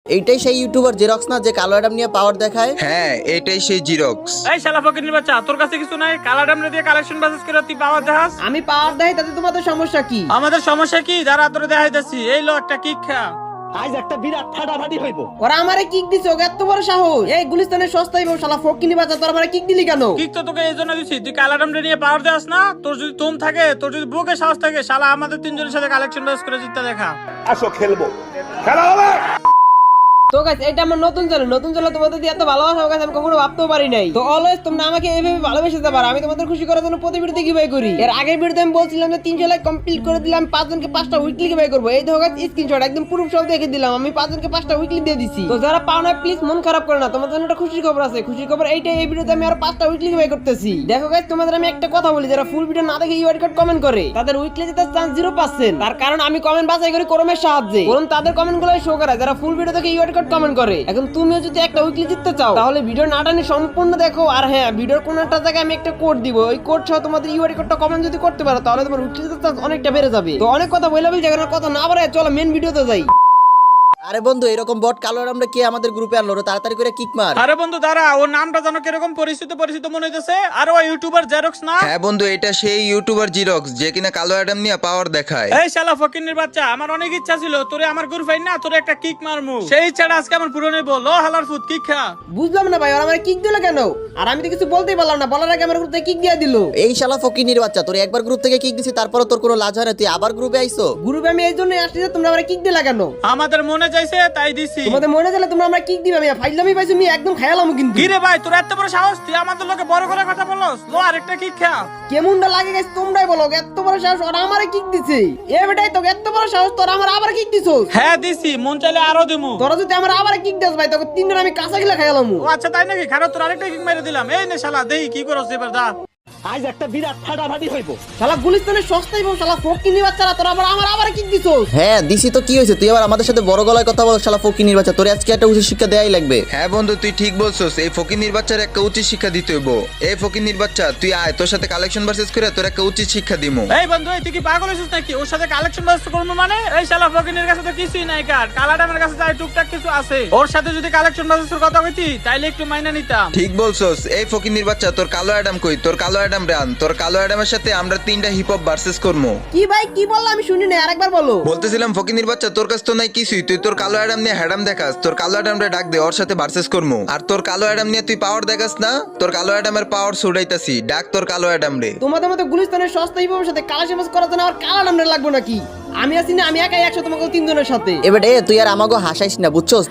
এইটাই সেই YouTuber xerox না যে কালো অ্যাডাম নিয়ে পাওয়ার দেখায়? হ্যাঁ এটাই সেই জিরক্স। এই শালা ফকিরের বাচ্চা, তোর কাছে কিছু নাই? কালা ডামরে দিয়ে কালেকশন বাসেস করে তুই পাওয়ার দেখাস? আমি পাওয়ার দেই তাতে তোমাদের সমস্যা কি? আমাদের সমস্যা কি? যারা তোরে দেখাইতেছি, এই লো একটা কিক খা। আজ একটা বিরাট ফাটাফাটি হইব। ওরা আমারে কিক দিছে, ওকে এত বড় সাহস! এই গুলিস্তানের সস্তাই বউ শালা ফকিনি বাচ্চা, তোর আমারে কিক দিলি কেন? কিক তো তোকে এই জন্য দিছি, তুই কালা ডামরে নিয়ে পাওয়ার দেখাস না? তোর যদি তুম থাকে, তোর যদি বুকে সাহস থাকে, শালা আমাদের তিনজনের সাথে কালেকশন বাসেস করে জিততে দেখা। আসো খেলবো, খেলা হবে। তো গাইস, এটা আমার নতুন চ্যানেল তোমাদের দিয়ে এত ভালোবাসা গাইস আমি কখনো ভাবতেও পারি নাই। তো অলওয়েজ তোমরা আমাকে এইভাবে ভালোবেসে দিতে পারো, আমি তোমাদের খুশি করার জন্য প্রতি ভিডিওতে গিভঅ্যাওয়ে করি। এর আগের ভিডিওতে আমি বলছিলাম যে 300 লাইক কমপ্লিট করে দিলাম, 5 জনকে 5টা উইকলি গিভঅ্যাওয়ে করব। এই দেখো গাইস স্ক্রিনশট একদম প্রুফ সহ দেখে দিলাম, আমি 5 জনকে 5টা উইকলি দিয়ে দিছি। তো যারা পাও না প্লিজ মন খারাপ করো না, তোমাদের জন্য একটা খুশির খবর আছে। খুশির খবর এইটাই, এই ভিডিওতে আমি আরো 5টা উইকলি গিভঅ্যাওয়ে করতেছি। দেখো গাইস, তোমাদের আমি একটা কথা বলি, যারা ফুল ভিডিও না দেখে ইউআইডি কোড কমেন্ট করে তাদের উইকলি জেতার চান্স 0%। তার কারণ আমি কমেন্ট বাছাই করি ক্রমের সাহায্যে, কারণ তাদের কমেন্টগুলোই শো করে যারা ফুল ভিডিও দেখে ইউআইডি কোড কমেন্ট করে। এখন তুমিও যদি একটা উইকলি জিততে চাও তাহলে ভিডিও না টানে সম্পূর্ণ দেখো। আর হ্যাঁ, ভিডিওর কোন একটা জায়গায় আমি একটা কোড দিব, ওই কোড সহ তোমাদের ইউআইডি কোডটা কমেন্ট যদি করতে পারো তাহলে তোমার উইকলি জেতার চান্স অনেকটা বেড়ে যাবে। তো অনেক কথা বললাম, জায়গার কথা না বাড়ায় চলো মেন ভিডিওতে যাই। আরে বন্ধু, এরকম বট কালো অ্যাডামরা কে আমাদের গ্রুপে আনলো রে? তাড়াতাড়ি করে কিক মার। আরে বন্ধু দাঁড়া, ওর নামটা জানো কিরকম পরিচিত মনে হইতেছে? আর ওই ইউটিউবার জেরক্স না? হ্যাঁ বন্ধু, এটা সেই ইউটিউবার জিরক্স যে কিনা কালো অ্যাডাম নিয়ে পাওয়ার দেখায়। এই শালা ফকিরের বাচ্চা, আমার অনেক ইচ্ছা ছিল তোরে আমার গ্রুপে না তোরে একটা কিক মারমু, সেই ইচ্ছাটা আজকে আমার পূরণ হইব। লো হালার ফুট কিক খা। বুঝলাম না ভাই, ওরা আমার কিক দিল কেন? আর আমি তো কিছু বলতেই পারলাম না, বলার আগে আমার গ্রুপে কিক দিয়ে দিল। এই শালা ফকিনির বাচ্চা, তোর একবার গ্রুপ থেকে কিক দিছি, তারপরে তোর কোনো লাজ হয় না? তুই আবার গ্রুপে আইছো? গ্রুপে আমি এই জন্যই আসছি যে তোমরা আমার কিক দিলা কেন? আমাদের মনে চাইছে তাই দিছি। তোমাদের মনে গেলে তোমরা আমরা কিক দিবে, আমি ফাইজলামি পাইছি, আমি একদম খেয়ালাম কিন্তু। কি রে ভাই, তোর এত বড় সাহস? তুই আমাদের লোকে বড় করে কথা বলস? লো আরেকটা কিক খা। কেমনটা লাগে গাইস তোমরাই বলো, এত বড় সাহস ওরা আমারে কিক দিছে। এ বেটাই তো এত বড় সাহস, তোরা আমার আবার কিক দিছস? হ্যাঁ দিছি, মন চাইলে আরো দিমু। তোরা যদি আমার আবার কিক দিস ভাই, তোকে তিনজন আমি কাঁচা গিলা খাইলাম। ও আচ্ছা তাই নাকি? খারাপ, তোর আরেকটা কিক মেরে দিলাম। এই নে শালা, দেই কি করছ এবার দা। আজ একটা বিরাট ফাটাফাটি হইব। শালা গুলিস্তানের সস্তাই বউ শালা ফকিনি বাচ্চারা, তোরা আবার কিক দিছস। হ্যাঁ দিছি তো, কি হয়েছে? তুই আবার আমাদের সাথে বড় গলায় কথা বল শালা ফকিনির বাচ্চা। তোর আজকে একটা উচিত শিক্ষা দেয়াই লাগবে। হ্যাঁ বন্ধু, তুই ঠিক বলছস, এই ফকিনির বাচ্চার একটা উচিত শিক্ষা দিতে হইব। এই ফকিনির বাচ্চা তুই আয়, তোর সাথে কালেকশন ভার্সেস করে তোর একটা উচিত শিক্ষা দিমু। এই বন্ধু, তুই কি পাগল হইছিস নাকি? ওর সাথে কালেকশন ব্যস্ত করবো মানে? এই শালা ফকিনের কাছে তো কিছুই নাই, কার কালা ডামের কাছে যাই টুকটাক কিছু আছে। ওর সাথে যদি কালেকশন ব্যস্তের কথা কইতি তাইলে একটু মাইনা নিতাম। ঠিক বলছস, এই ফকিনির বাচ্চা তোর কালো অ্যাডাম কই? তোর কালো অ্যাডাম রান, তোর কালো অ্যাডামের সাথে আমরা 3টা হিপ হপ ভার্সেস করবো। কি ভাই কি বললা আমি শুনি না, আরেকবার বলো। বলতেছিলাম ফকিনির বাচ্চা, তোর কাছে তো নাই কিছুই, তুই তোর কালো অ্যাডাম নিয়ে হ্যাডাম দেখাস। তোর কালো অ্যাডামরে ডাক দে, ওর সাথে ভার্সেস করবো। আর তোর কালো অ্যাডাম নিয়ে তুই পাওয়ার দেখাস না? তোর কালো অ্যাডামের পাওয়ার ছুড়াইতাছি, ডাক তোর কালো অ্যাডাম রে। তোমাদের মতো গুলিস্তানের সস্তাই বউর সাথে কালেকশন করার জন্য আমার কালা নামটা লাগবে নাকি? আমি আছি না, আমি একাই 100 তোমাকে তিনজনের সাথে। এবারে তুই আর আমাকে হাসাইস না, বুঝছস?